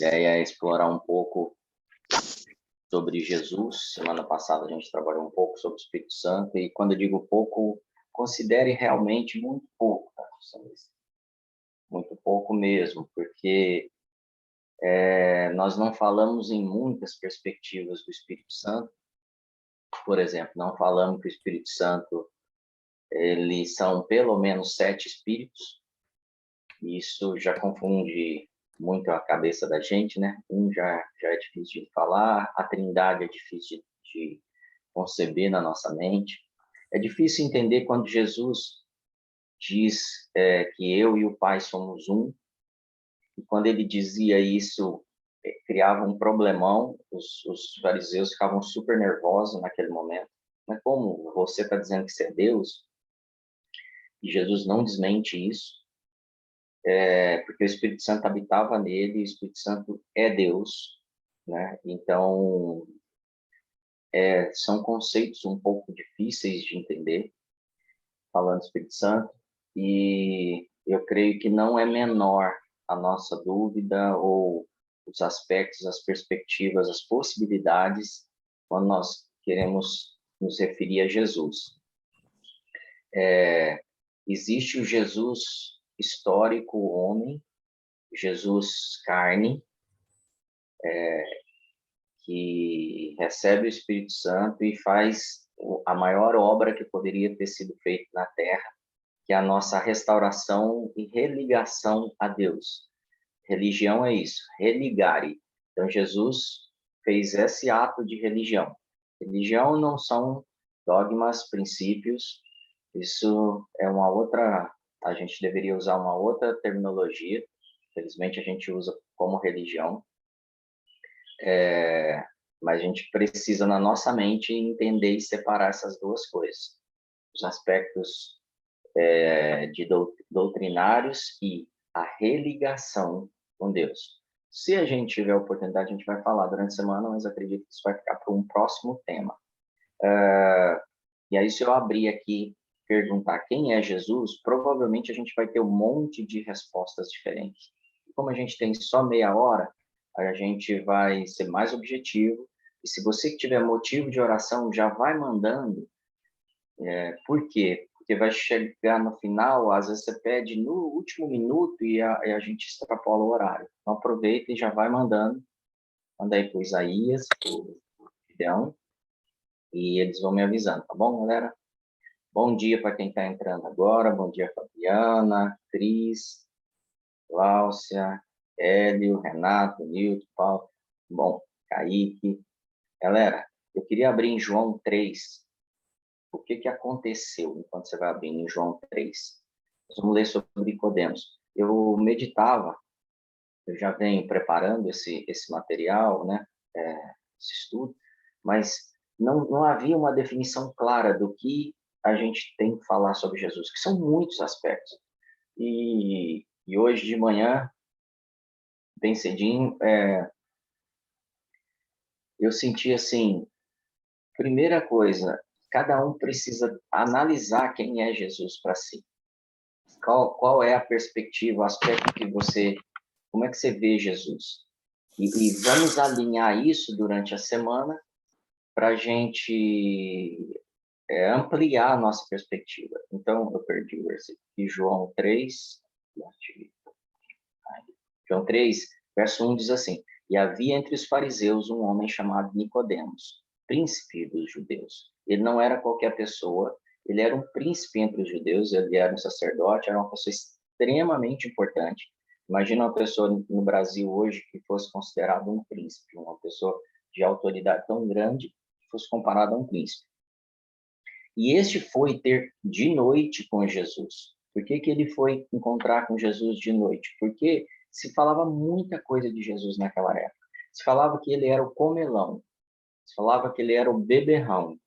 ideia é explorar um pouco sobre Jesus. Semana passada a gente trabalhou um pouco sobre o Espírito Santo, e quando eu digo pouco, considere realmente muito pouco, tá? Muito pouco mesmo, porque nós não falamos em muitas perspectivas do Espírito Santo. Por exemplo, não falamos que o Espírito Santo, eles são pelo menos 7 espíritos. Isso já confunde muito a cabeça da gente, né? Já é difícil de falar, a Trindade é difícil de conceber na nossa mente. É difícil entender quando Jesus diz que eu e o Pai somos um, e quando ele dizia isso, criava um problemão, os fariseus ficavam super nervosos naquele momento. Mas como você está dizendo que você é Deus? E Jesus não desmente isso, porque o Espírito Santo habitava nele, e o Espírito Santo é Deus, né? Então, são conceitos um pouco difíceis de entender, falando do Espírito Santo, e eu creio que não é menor a nossa dúvida ou os aspectos, as perspectivas, as possibilidades, quando nós queremos nos referir a Jesus. Existe o Jesus histórico, homem, Jesus carne, que recebe o Espírito Santo e faz a maior obra que poderia ter sido feita na Terra, que é a nossa restauração e religação a Deus. Religião é isso, religare. Então, Jesus fez esse ato de religião. Religião não são dogmas, princípios, isso é uma outra, a gente deveria usar uma outra terminologia, infelizmente a gente usa como religião, mas a gente precisa, na nossa mente, entender e separar essas duas coisas. Os aspectos doutrinários e a religação com Deus. Se a gente tiver a oportunidade, a gente vai falar durante a semana, mas acredito que isso vai ficar para um próximo tema. E aí, se eu abrir aqui, perguntar quem é Jesus, provavelmente a gente vai ter um monte de respostas diferentes. E como a gente tem só meia hora, a gente vai ser mais objetivo. E se você que tiver motivo de oração, já vai mandando. Por quê? Porque vai chegar no final, às vezes você pede no último minuto e a gente extrapola o horário. Então aproveita e já vai mandando. Manda aí para o Isaías, para o Gideão, e eles vão me avisando, tá bom, galera? Bom dia para quem está entrando agora. Bom dia, Fabiana, Cris, Cláudia, Hélio, Renato, Nilton, Paulo. Bom, Kaique. Galera, eu queria abrir em João 3. O que aconteceu enquanto você vai abrir em João 3? Nós vamos ler sobre Nicodemos. Eu meditava, eu já venho preparando esse material, né? Esse estudo, mas não havia uma definição clara do que a gente tem que falar sobre Jesus, que são muitos aspectos. E hoje de manhã, bem cedinho, eu senti assim, primeira coisa, cada um precisa analisar quem é Jesus para si. Qual é a perspectiva, o aspecto que você, como é que você vê Jesus? E vamos alinhar isso durante a semana para a gente ampliar a nossa perspectiva. Então, eu perdi o versículo de João 3, João 3, verso 1 diz assim: E havia entre os fariseus um homem chamado Nicodemos, príncipe dos judeus. Ele não era qualquer pessoa, ele era um príncipe entre os judeus, ele era um sacerdote, era uma pessoa extremamente importante. Imagina uma pessoa no Brasil hoje que fosse considerada um príncipe, uma pessoa de autoridade tão grande que fosse comparada a um príncipe. E este foi ter de noite com Jesus. Por que ele foi encontrar com Jesus de noite? Porque se falava muita coisa de Jesus naquela época. Se falava que ele era o comelão. Se falava que ele era o beberrão.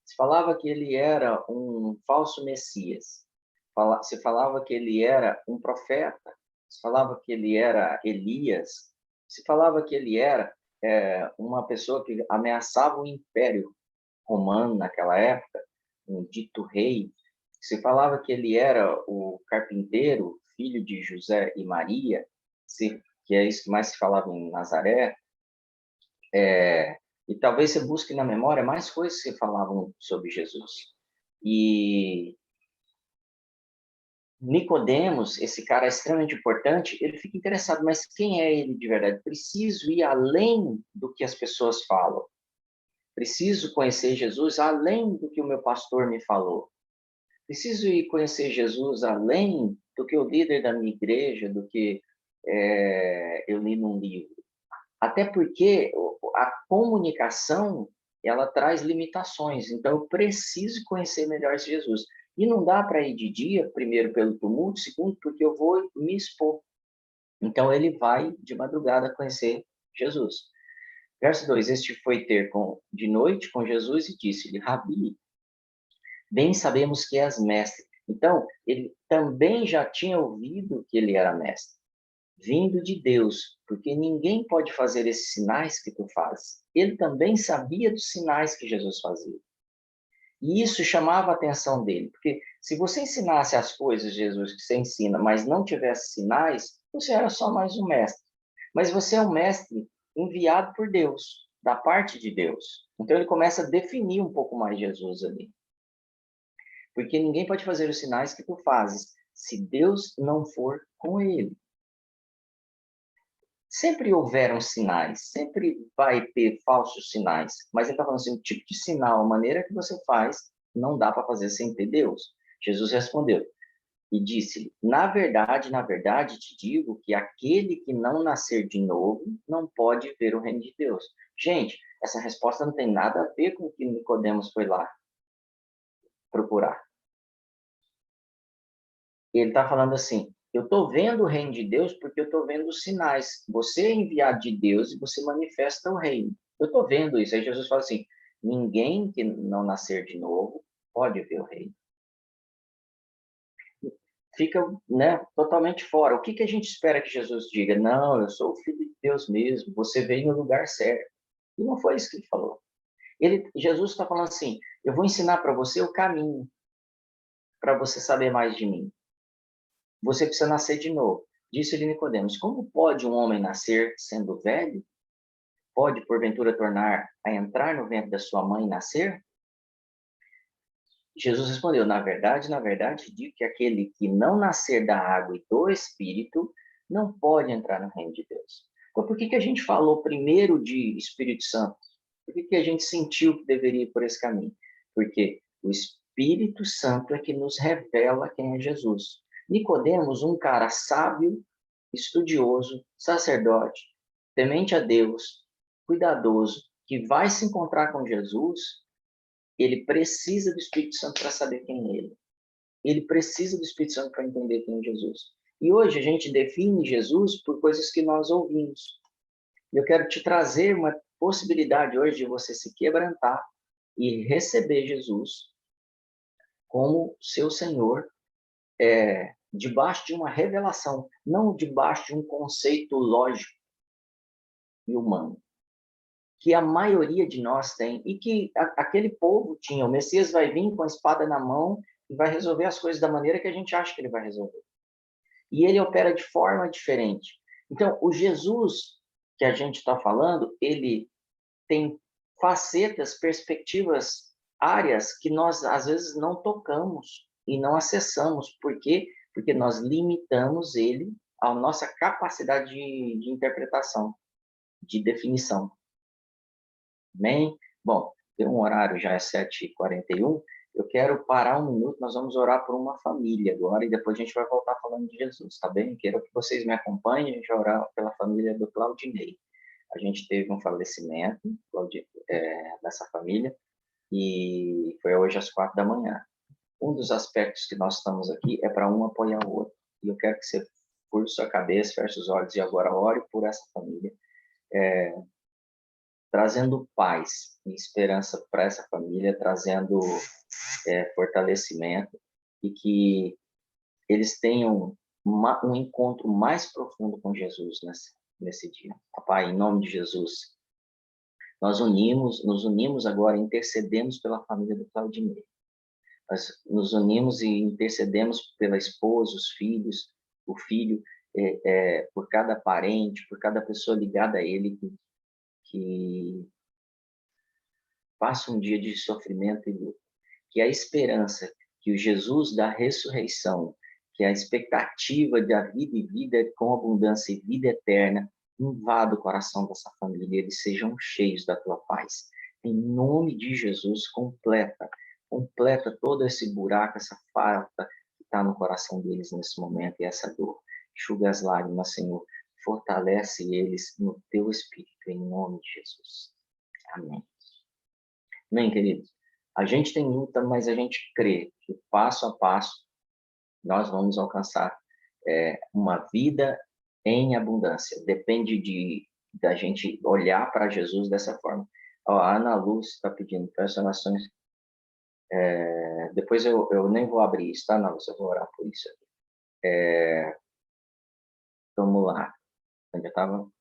Se falava que ele era um falso Messias. Se falava que ele era um profeta. Se falava que ele era Elias. Se falava que ele era uma pessoa que ameaçava o império romano naquela época, um dito rei. Se falava que ele era o carpinteiro, filho de José e Maria. Se que é isso que mais se falava em Nazaré, e talvez você busque na memória mais coisas que falavam sobre Jesus. E Nicodemos, esse cara extremamente importante, ele fica interessado, mas quem é ele de verdade? Preciso ir além do que as pessoas falam. Preciso conhecer Jesus além do que o meu pastor me falou. Preciso ir conhecer Jesus além do que o líder da minha igreja, do que eu li num livro. Até porque a comunicação, ela traz limitações. Então, eu preciso conhecer melhor esse Jesus. E não dá para ir de dia, primeiro pelo tumulto, segundo porque eu vou me expor. Então, ele vai de madrugada conhecer Jesus. Verso 2, este foi ter de noite com Jesus e disse-lhe, Rabi, bem sabemos que és mestre. Então, ele também já tinha ouvido que ele era mestre, vindo de Deus, porque ninguém pode fazer esses sinais que tu fazes. Ele também sabia dos sinais que Jesus fazia. E isso chamava a atenção dele, porque se você ensinasse as coisas, Jesus, que você ensina, mas não tivesse sinais, você era só mais um mestre. Mas você é um mestre enviado por Deus, da parte de Deus. Então ele começa a definir um pouco mais Jesus ali. Porque ninguém pode fazer os sinais que tu fazes, se Deus não for com ele. Sempre houveram sinais, sempre vai ter falsos sinais, mas ele está falando assim, o tipo de sinal, a maneira que você faz, não dá para fazer sem ter Deus. Jesus respondeu e disse-lhe, na verdade, te digo que aquele que não nascer de novo não pode ver o reino de Deus. Gente, essa resposta não tem nada a ver com o que Nicodemos foi lá procurar. Ele está falando assim, eu estou vendo o reino de Deus porque eu estou vendo os sinais. Você é enviado de Deus e você manifesta o reino. Eu estou vendo isso. Aí Jesus fala assim, ninguém que não nascer de novo pode ver o reino. Fica, né, totalmente fora. O que a gente espera que Jesus diga? Não, eu sou o Filho de Deus mesmo, você veio no lugar certo. E não foi isso que ele falou. Jesus está falando assim, eu vou ensinar para você o caminho, para você saber mais de mim. Você precisa nascer de novo. Disse-lhe Nicodemos, como pode um homem nascer sendo velho? Pode, porventura, tornar a entrar no ventre da sua mãe e nascer? Jesus respondeu, na verdade, digo que aquele que não nascer da água e do Espírito não pode entrar no reino de Deus. Então, por que a gente falou primeiro de Espírito Santo? Por que a gente sentiu que deveria ir por esse caminho? Porque o Espírito Santo é que nos revela quem é Jesus. Nicodemos, um cara sábio, estudioso, sacerdote, temente a Deus, cuidadoso, que vai se encontrar com Jesus, ele precisa do Espírito Santo para saber quem é ele. Ele precisa do Espírito Santo para entender quem é Jesus. E hoje a gente define Jesus por coisas que nós ouvimos. Eu quero te trazer uma possibilidade hoje de você se quebrantar e receber Jesus como seu Senhor, debaixo de uma revelação, não debaixo de um conceito lógico e humano, que a maioria de nós tem, e que aquele povo tinha. O Messias vai vir com a espada na mão e vai resolver as coisas da maneira que a gente acha que ele vai resolver. E ele opera de forma diferente. Então, o Jesus que a gente está falando, ele tem facetas, perspectivas, áreas que nós, às vezes, não tocamos e não acessamos. Por quê? Porque nós limitamos ele à nossa capacidade de interpretação, de definição. Amém? Bom, tem um horário, já é 7h41, eu quero parar um minuto, nós vamos orar por uma família agora e depois a gente vai voltar falando de Jesus, tá bem? Quero que vocês me acompanhem, a gente vai orar pela família do Claudinei. A gente teve um falecimento dessa família e foi hoje às 4 da manhã. Um dos aspectos que nós estamos aqui é para um apoiar o outro. E eu quero que você curve sua cabeça, feche os olhos e agora ore por essa família. Trazendo paz e esperança para essa família, trazendo fortalecimento e que eles tenham um encontro mais profundo com Jesus nesse dia. Papai, em nome de Jesus, nós nos unimos agora, intercedemos pela família do Claudinei. Nós nos unimos e intercedemos pela esposa, os filhos, o filho, por cada parente, por cada pessoa ligada a ele que passa um dia de sofrimento e luta. Que a esperança, que o Jesus da ressurreição, que a expectativa da vida e vida com abundância e vida eterna invada o coração dessa família, eles sejam cheios da tua paz. Em nome de Jesus, completa todo esse buraco, essa falta que está no coração deles nesse momento e essa dor. Enxuga as lágrimas, Senhor. Fortalece eles no teu espírito, em nome de Jesus. Amém. Amém, queridos? A gente tem luta, mas a gente crê que passo a passo nós vamos alcançar uma vida em abundância. Depende da gente olhar para Jesus dessa forma. Ó, a Ana Luz está pedindo personações. Depois eu nem vou abrir isso, tá, Ana Luz? Eu vou orar por isso aqui. Vamos lá. Onde eu estava?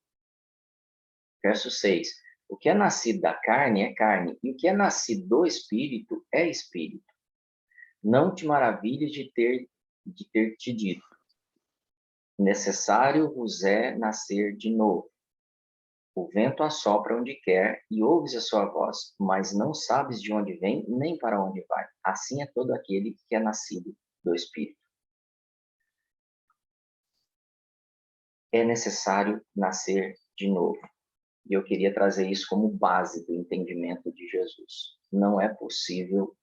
Verso 6. O que é nascido da carne é carne, e o que é nascido do Espírito é Espírito. Não te maravilhes de ter te dito: necessário vos é nascer de novo. O vento assopra onde quer e ouves a sua voz, mas não sabes de onde vem nem para onde vai. Assim é todo aquele que é nascido do Espírito. É necessário nascer de novo. E eu queria trazer isso como base do entendimento de Jesus. Não é possível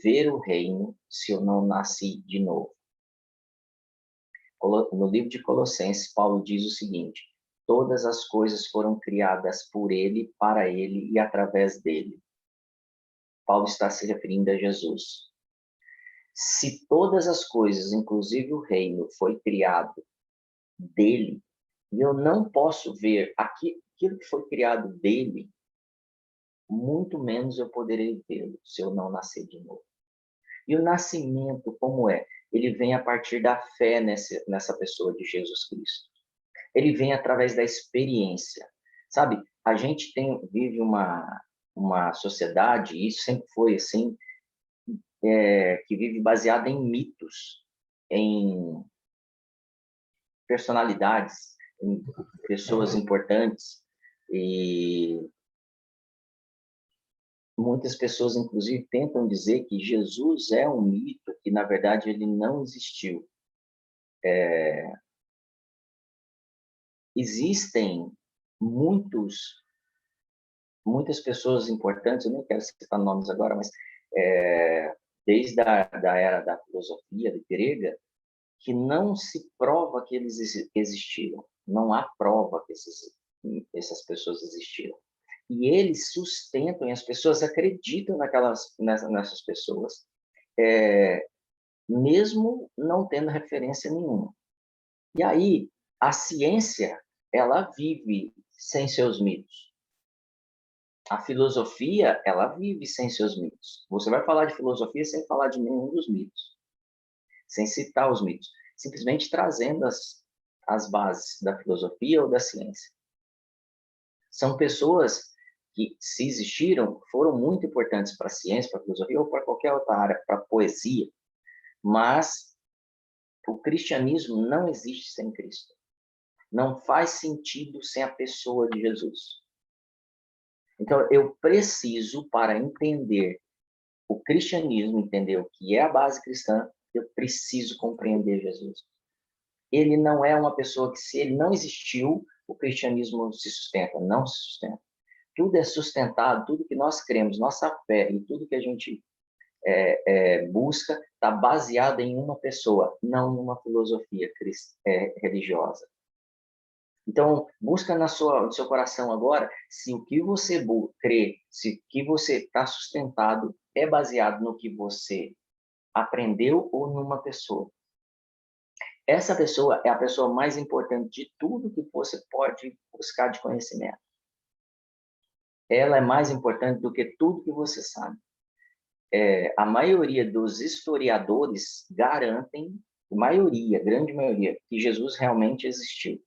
ver o reino se eu não nasci de novo. No livro de Colossenses, Paulo diz o seguinte: todas as coisas foram criadas por ele, para ele e através dele. Paulo está se referindo a Jesus. Se todas as coisas, inclusive o reino, foi criado dele, e eu não posso ver aquilo que foi criado dele, muito menos eu poderei vê-lo se eu não nascer de novo. E o nascimento, como é? Ele vem a partir da fé nessa pessoa de Jesus Cristo. Ele vem através da experiência. Sabe, a gente vive uma sociedade, e isso sempre foi assim, que vive baseada em mitos, em personalidades, em pessoas importantes, e muitas pessoas, inclusive, tentam dizer que Jesus é um mito, que, na verdade, ele não existiu. Existem muitas pessoas importantes, eu nem quero citar nomes agora, mas desde da era da filosofia grega, que não se prova que eles existiram. Não há prova que essas pessoas existiram. E eles sustentam, e as pessoas acreditam nessas pessoas, mesmo não tendo referência nenhuma. E aí, a ciência, ela vive sem seus mitos. A filosofia, ela vive sem seus mitos. Você vai falar de filosofia sem falar de nenhum dos mitos, sem citar os mitos, simplesmente trazendo as bases da filosofia ou da ciência. São pessoas que, se existiram, foram muito importantes para a ciência, para a filosofia ou para qualquer outra área, para a poesia, mas o cristianismo não existe sem Cristo. Não faz sentido sem a pessoa de Jesus. Então, eu preciso, para entender o cristianismo, entender o que é a base cristã, eu preciso compreender Jesus. Ele não é uma pessoa que, se ele não existiu, o cristianismo se sustenta, não se sustenta. Tudo é sustentado, tudo que nós cremos, nossa fé e tudo que a gente busca está baseado em uma pessoa, não em uma filosofia religiosa. Então, busca no seu coração agora se o que você crê, se o que você está sustentado é baseado no que você aprendeu ou numa pessoa. Essa pessoa é a pessoa mais importante de tudo que você pode buscar de conhecimento. Ela é mais importante do que tudo que você sabe. A maioria dos historiadores garantem, grande maioria, que Jesus realmente existiu.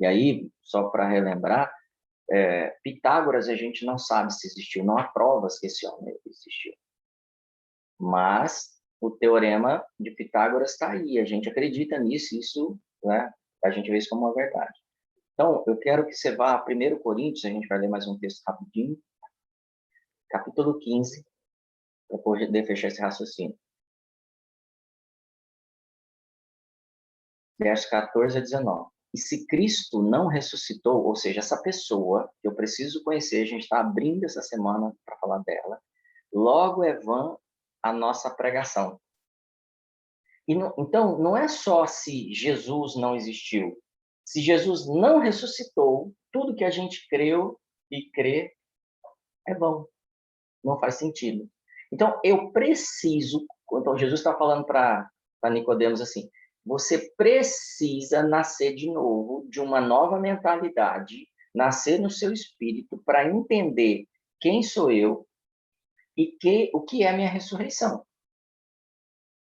E aí, só para relembrar, Pitágoras a gente não sabe se existiu, não há provas que esse homem existiu. Mas o teorema de Pitágoras está aí, a gente acredita nisso, isso né? A gente vê isso como uma verdade. Então, eu quero que você vá a 1 Coríntios, a gente vai ler mais um texto rapidinho, capítulo 15, para poder fechar esse raciocínio. Versos 14 a 19. E se Cristo não ressuscitou, ou seja, essa pessoa que eu preciso conhecer, a gente está abrindo essa semana para falar dela, logo é vã a nossa pregação. Então, não é só se Jesus não existiu. Se Jesus não ressuscitou, tudo que a gente creu e crê é vão. Não faz sentido. Então, eu preciso... Então, Jesus está falando para Nicodemos assim, você precisa nascer de novo, de uma nova mentalidade, nascer no seu espírito para entender quem sou eu e o que é a minha ressurreição.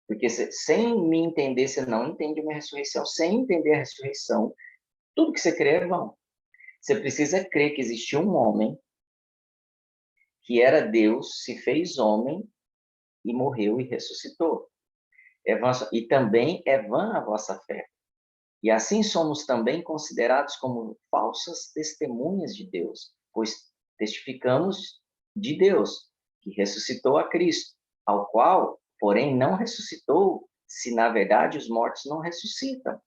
Porque sem me entender, você não entende a minha ressurreição. Sem entender a ressurreição, tudo que você crê é vão. Você precisa crer que existiu um homem que era Deus, se fez homem e morreu e ressuscitou. E também é vã a vossa fé. E assim somos também considerados como falsas testemunhas de Deus, pois testificamos de Deus, que ressuscitou a Cristo, ao qual, porém, não ressuscitou, se na verdade os mortos não ressuscitam.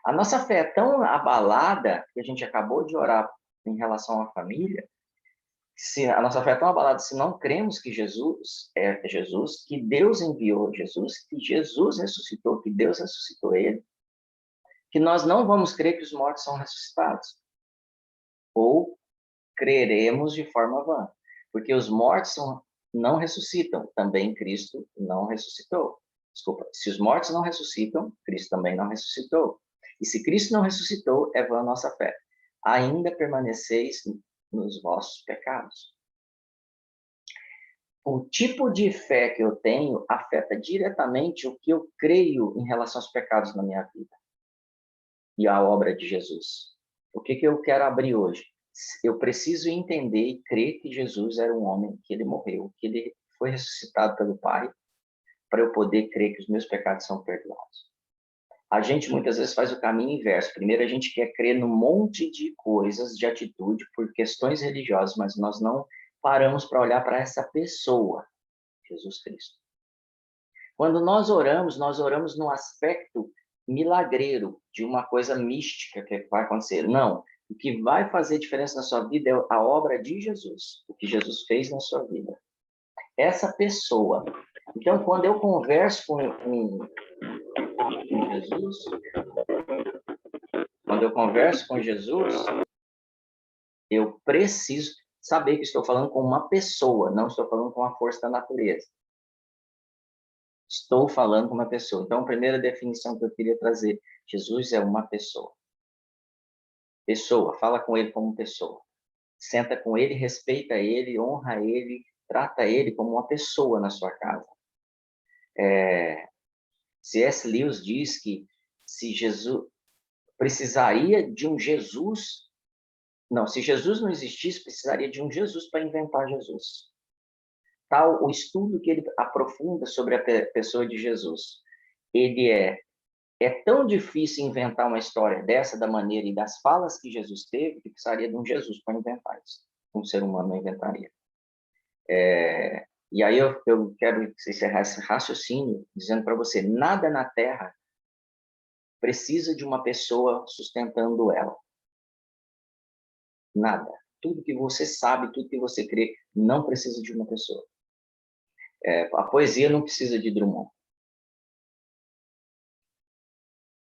A nossa fé é tão abalada, que a gente acabou de orar em relação à família, se a nossa fé é tão abalada, se não cremos que Jesus é Jesus, que Deus enviou Jesus, que Jesus ressuscitou, que Deus ressuscitou ele, que nós não vamos crer que os mortos são ressuscitados. Ou creremos de forma vã. Porque os mortos não ressuscitam, também Cristo não ressuscitou. Desculpa, se os mortos não ressuscitam, Cristo também não ressuscitou. E se Cristo não ressuscitou, é vã a nossa fé. Ainda permaneceis nos vossos pecados. O tipo de fé que eu tenho afeta diretamente o que eu creio em relação aos pecados na minha vida e à obra de Jesus. O que eu quero abrir hoje? Eu preciso entender e crer que Jesus era um homem, que ele morreu, que ele foi ressuscitado pelo Pai, para eu poder crer que os meus pecados são perdoados. A gente muitas vezes faz o caminho inverso. Primeiro a gente quer crer num monte de coisas, de atitude, por questões religiosas, mas nós não paramos para olhar para essa pessoa, Jesus Cristo. Quando nós oramos no aspecto milagreiro, de uma coisa mística que vai acontecer. Não. O que vai fazer diferença na sua vida é a obra de Jesus, o que Jesus fez na sua vida. Essa pessoa. Então, quando eu converso com Jesus, eu preciso saber que estou falando com uma pessoa, não estou falando com a força da natureza. Estou falando com uma pessoa. Então, a primeira definição que eu queria trazer, Jesus é uma pessoa. Pessoa, fala com ele como pessoa. Senta com ele, respeita ele, honra ele, trata ele como uma pessoa na sua casa. C.S. Lewis diz que se Jesus precisaria de um Jesus, não, se Jesus não existisse, precisaria de um Jesus para inventar Jesus. Tal o estudo que ele aprofunda sobre a pessoa de Jesus. Ele é tão difícil inventar uma história dessa, da maneira e das falas que Jesus teve, que precisaria de um Jesus para inventar isso. Um ser humano não inventaria. E aí eu quero encerrar esse raciocínio dizendo para você, nada na Terra precisa de uma pessoa sustentando ela. Nada. Tudo que você sabe, tudo que você crê, não precisa de uma pessoa. A poesia não precisa de Drummond.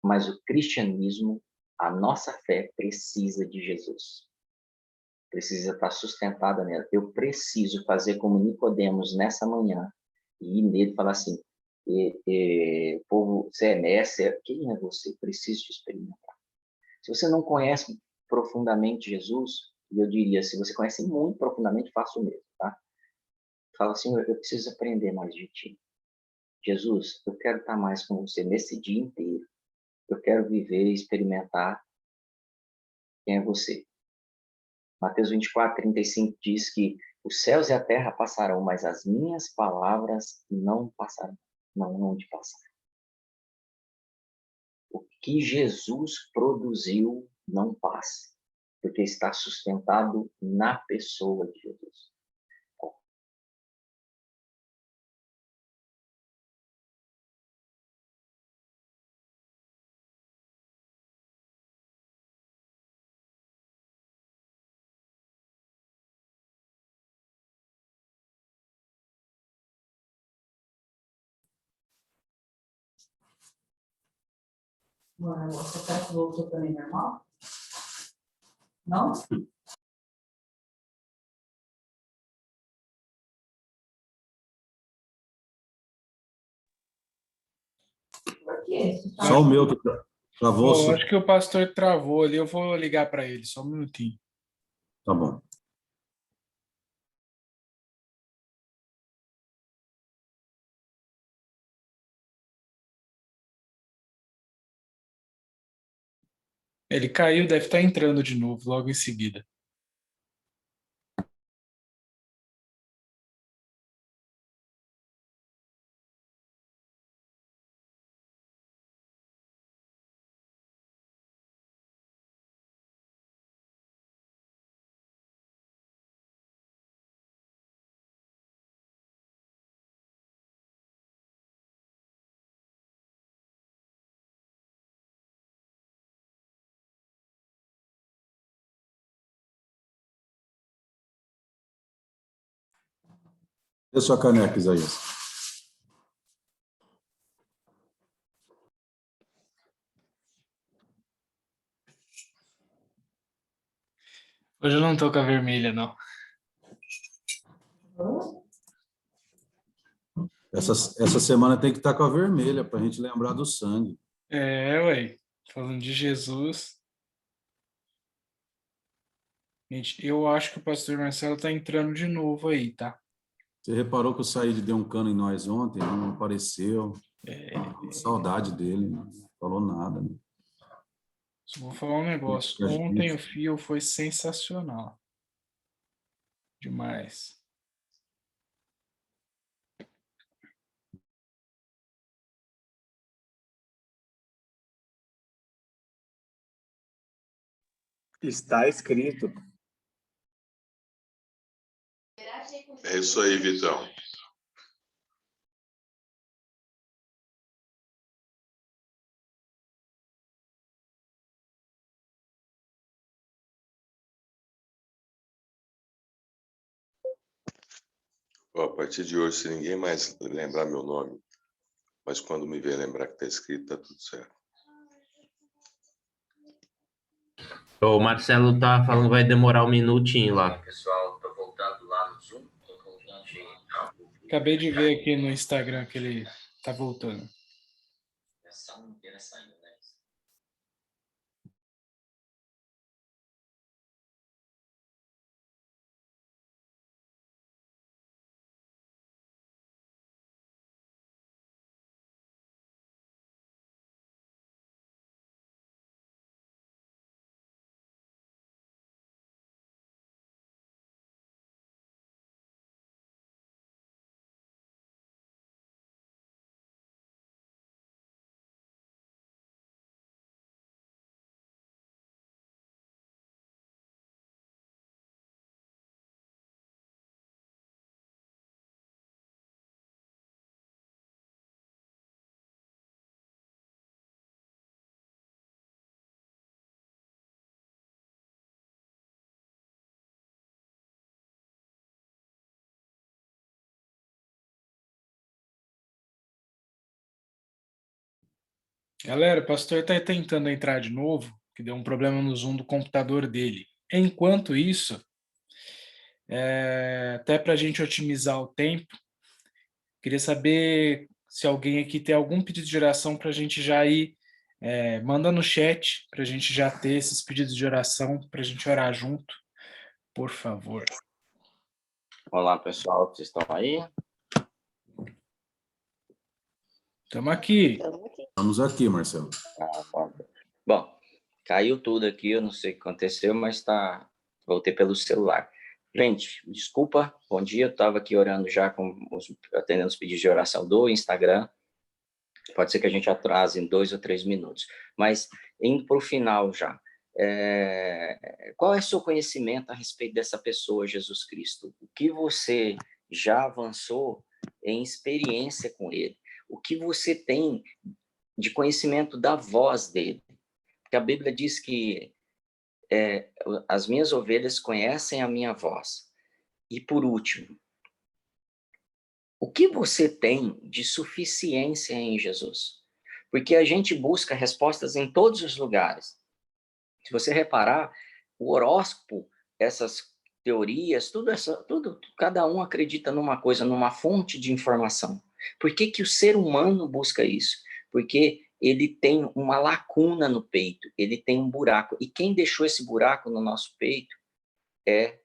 Mas o cristianismo, a nossa fé, precisa de Jesus. Precisa estar sustentada nela. Eu preciso fazer como Nicodemos nessa manhã e ir nele e falar assim, povo, você é mestre, quem é você? Preciso te experimentar. Se você não conhece profundamente Jesus, eu diria, se você conhece muito profundamente, faça o mesmo, tá? Fala assim, eu preciso aprender mais de ti. Jesus, eu quero estar mais com você nesse dia inteiro. Eu quero viver e experimentar quem é você. Mateus 24:35 diz que os céus e a terra passarão, mas as minhas palavras não passarão. Não de passar. que Jesus produziu não passa, porque está sustentado na pessoa de Jesus. Você quer que voltou também normal? Não? Por quê? Só o meu que travou. Bom, acho que o pastor travou ali, eu vou ligar para ele, só um minutinho. Tá bom. Ele caiu, deve estar entrando de novo, logo em seguida. Dê sua caneca, Isaías. Hoje eu não tô com a vermelha, não. Essa semana tem que estar com a vermelha, para a gente lembrar do sangue. Ué, falando de Jesus. Gente, eu acho que o pastor Marcelo tá entrando de novo aí, tá? Você reparou que o Said deu um cano em nós ontem, não apareceu. Saudade dele, não falou nada. Né? Só vou falar um negócio. Ontem o Fio foi sensacional. Demais. Está escrito. É isso aí, Vitão. Ó, a partir de hoje, se ninguém mais lembrar meu nome, mas quando me ver lembrar que está escrito, tá tudo certo. O Marcelo tá falando que vai demorar um minutinho lá. Pessoal, tô voltando lá no Zoom, tô voltando de... Acabei de ver aqui no Instagram que ele tá voltando. Essa inteira saindo, né? Galera, o pastor está tentando entrar de novo, que deu um problema no Zoom do computador dele. Enquanto isso, até para a gente otimizar o tempo, queria saber se alguém aqui tem algum pedido de oração para a gente já ir manda no chat, para a gente já ter esses pedidos de oração, para a gente orar junto, por favor. Olá, pessoal, vocês estão aí? Estamos aqui. Estamos aqui, Marcelo. Bom, caiu tudo aqui, eu não sei o que aconteceu, mas voltei pelo celular. Gente, desculpa, bom dia, eu estava aqui orando já, atendendo os pedidos de oração do Instagram, Pode ser que a gente atrase em 2 ou 3 minutos. Mas, indo para o final já, qual é o seu conhecimento a respeito dessa pessoa, Jesus Cristo? O que você já avançou em experiência com ele? O que você tem de conhecimento da voz dele? Porque a Bíblia diz que as minhas ovelhas conhecem a minha voz. E por último, o que você tem de suficiência em Jesus? Porque a gente busca respostas em todos os lugares. Se você reparar, o horóscopo, essas teorias, tudo, cada um acredita numa coisa, numa fonte de informação. Por que que o ser humano busca isso? Porque ele tem uma lacuna no peito, ele tem um buraco. E quem deixou esse buraco no nosso peito é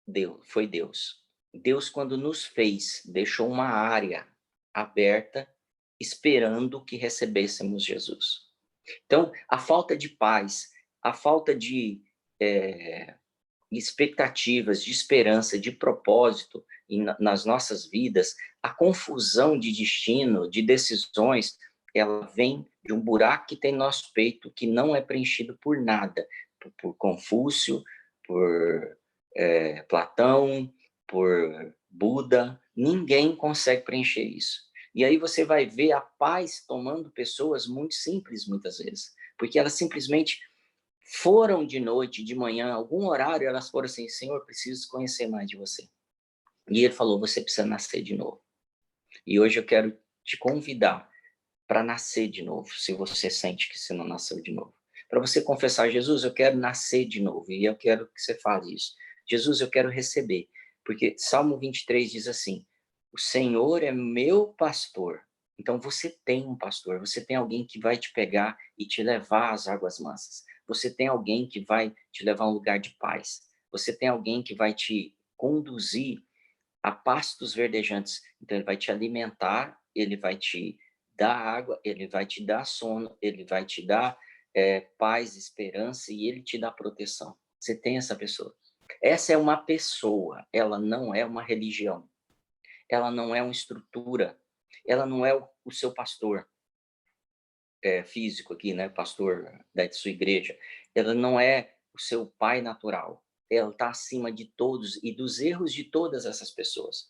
Deus, foi Deus. Deus, quando nos fez, deixou uma área aberta, esperando que recebêssemos Jesus. Então, a falta de paz, a falta de expectativas, de esperança, de propósito nas nossas vidas, a confusão de destino, de decisões, ela vem de um buraco que tem no nosso peito, que não é preenchido por nada, por Confúcio, por Platão, por Buda, ninguém consegue preencher isso. E aí você vai ver a paz tomando pessoas muito simples, muitas vezes, porque elas simplesmente foram de noite, de manhã, algum horário, elas foram assim, Senhor, preciso conhecer mais de você. E ele falou, você precisa nascer de novo. E hoje eu quero te convidar para nascer de novo, se você sente que você não nasceu de novo. Para você confessar, Jesus, eu quero nascer de novo, e eu quero que você faça isso. Jesus, eu quero receber, porque Salmo 23 diz assim, o Senhor é meu pastor. Então você tem um pastor, você tem alguém que vai te pegar e te levar às águas mansas. Você tem alguém que vai te levar a um lugar de paz. Você tem alguém que vai te conduzir a pastos verdejantes. Então ele vai te alimentar, ele vai te dar água, ele vai te dar sono, ele vai te dar paz, esperança e ele te dá proteção. Você tem essa pessoa. Essa é uma pessoa, ela não é uma religião. Ela não é uma estrutura. Ela não é o seu pastor físico aqui, né? Pastor da sua igreja. Ela não é o seu pai natural. Ela está acima de todos e dos erros de todas essas pessoas.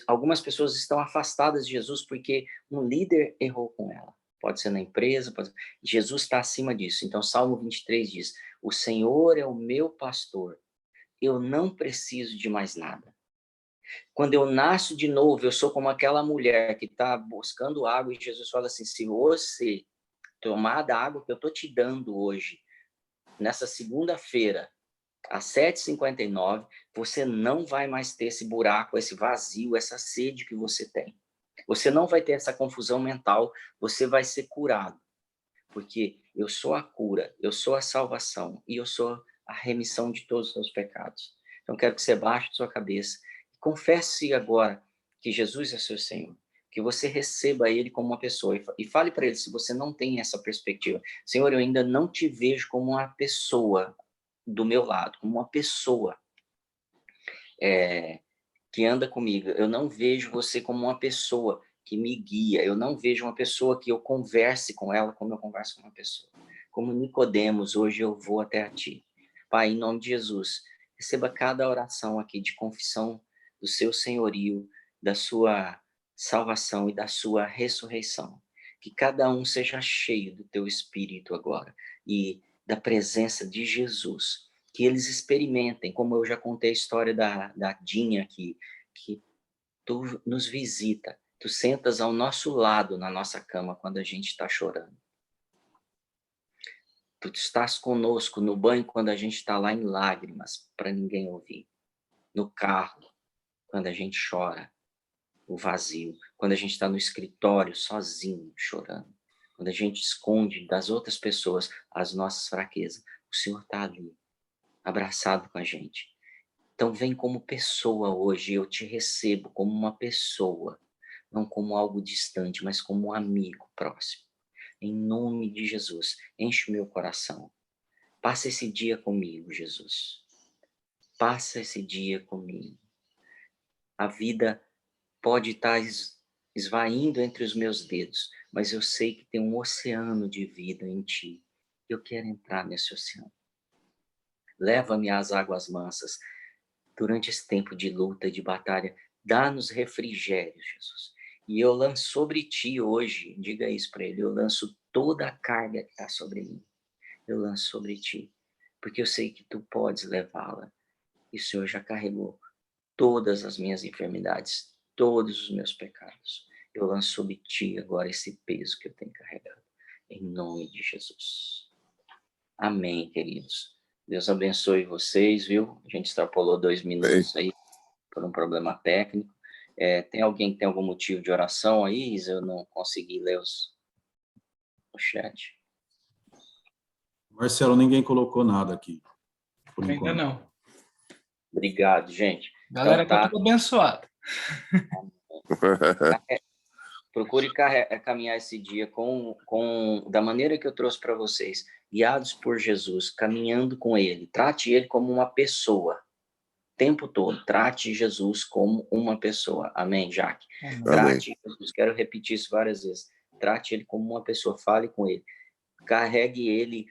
Algumas pessoas estão afastadas de Jesus porque um líder errou com ela. Pode ser na empresa, Jesus está acima disso. Então, Salmo 23 diz, o Senhor é o meu pastor, eu não preciso de mais nada. Quando eu nasço de novo, eu sou como aquela mulher que está buscando água e Jesus fala assim, se você tomar da água que eu estou te dando hoje, nessa segunda-feira, às 7h59, você não vai mais ter esse buraco, esse vazio, essa sede que você tem. Você não vai ter essa confusão mental, você vai ser curado. Porque eu sou a cura, eu sou a salvação e eu sou a remissão de todos os seus pecados. Então, quero que você baixe sua cabeça e confesse agora que Jesus é seu Senhor. Que você receba ele como uma pessoa e fale para ele se você não tem essa perspectiva. Senhor, eu ainda não te vejo como uma pessoa do meu lado, como uma pessoa que anda comigo. Eu não vejo você como uma pessoa que me guia. Eu não vejo uma pessoa que eu converse com ela como eu converso com uma pessoa. Como Nicodemos, hoje eu vou até a ti. Pai, em nome de Jesus, receba cada oração aqui de confissão do seu senhorio, da sua salvação e da sua ressurreição. Que cada um seja cheio do teu espírito agora e da presença de Jesus. Que eles experimentem, como eu já contei a história da Dinha aqui, que tu nos visita, tu sentas ao nosso lado na nossa cama quando a gente está chorando. Tu estás conosco no banho quando a gente está lá em lágrimas, para ninguém ouvir. No carro, quando a gente chora, o vazio. Quando a gente está no escritório, sozinho, chorando. Quando a gente esconde das outras pessoas as nossas fraquezas. O Senhor está ali, abraçado com a gente. Então vem como pessoa hoje, eu te recebo como uma pessoa, não como algo distante, mas como um amigo próximo. Em nome de Jesus, enche o meu coração. Passa esse dia comigo, Jesus. Passa esse dia comigo. A vida pode estar esvaindo entre os meus dedos, mas eu sei que tem um oceano de vida em ti. Eu quero entrar nesse oceano. Leva-me às águas mansas. Durante esse tempo de luta, de batalha, dá-nos refrigério, Jesus. E eu lanço sobre ti hoje, diga isso para ele, eu lanço toda a carga que está sobre mim. Eu lanço sobre ti, porque eu sei que tu podes levá-la. E o Senhor já carregou todas as minhas enfermidades, todos os meus pecados. Eu lanço sobre ti agora esse peso que eu tenho carregado. Em nome de Jesus. Amém, queridos. Deus abençoe vocês, viu? A gente extrapolou 2 minutos aí por um problema técnico. Tem alguém que tem algum motivo de oração aí, Isa? Eu não consegui ler o chat. Marcelo, ninguém colocou nada aqui. Por Ainda enquanto. não. Obrigado, gente. Galera, Então, tá tudo abençoado. Procure caminhar esse dia da maneira que eu trouxe para vocês, guiados por Jesus, caminhando com Ele. Trate Ele como uma pessoa, o tempo todo. Trate Jesus como uma pessoa. Amém, Jaque? Amém. Trate Jesus, quero repetir isso várias vezes. Trate Ele como uma pessoa, fale com Ele. Carregue Ele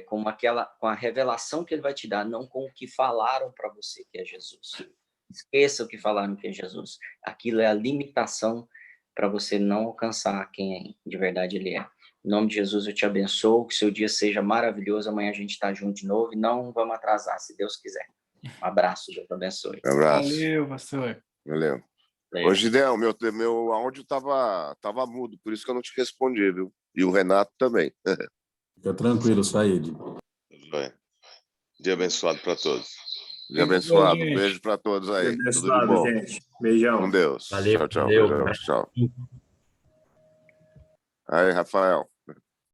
com a revelação que Ele vai te dar, não com o que falaram para você que é Jesus. Esqueça o que falaram que é Jesus. Aquilo é a limitação para você não alcançar quem de verdade Ele é. Em nome de Jesus, eu te abençoo, que seu dia seja maravilhoso. Amanhã a gente está junto de novo e não vamos atrasar, se Deus quiser. Um abraço, Deus abençoe. Um abraço. Valeu, pastor. Valeu. Valeu. Ô, Gideão, meu áudio tava mudo, por isso que eu não te respondi, viu? E o Renato também. Fica tranquilo, Said. Vai. Dia abençoado para todos. Dia abençoado. gente. Beijo para todos aí. Tudo de Abençoado, bom. gente. Beijão. Com Deus. Valeu, Tchau, tchau. valeu. Beijão, tchau. Aí, Rafael.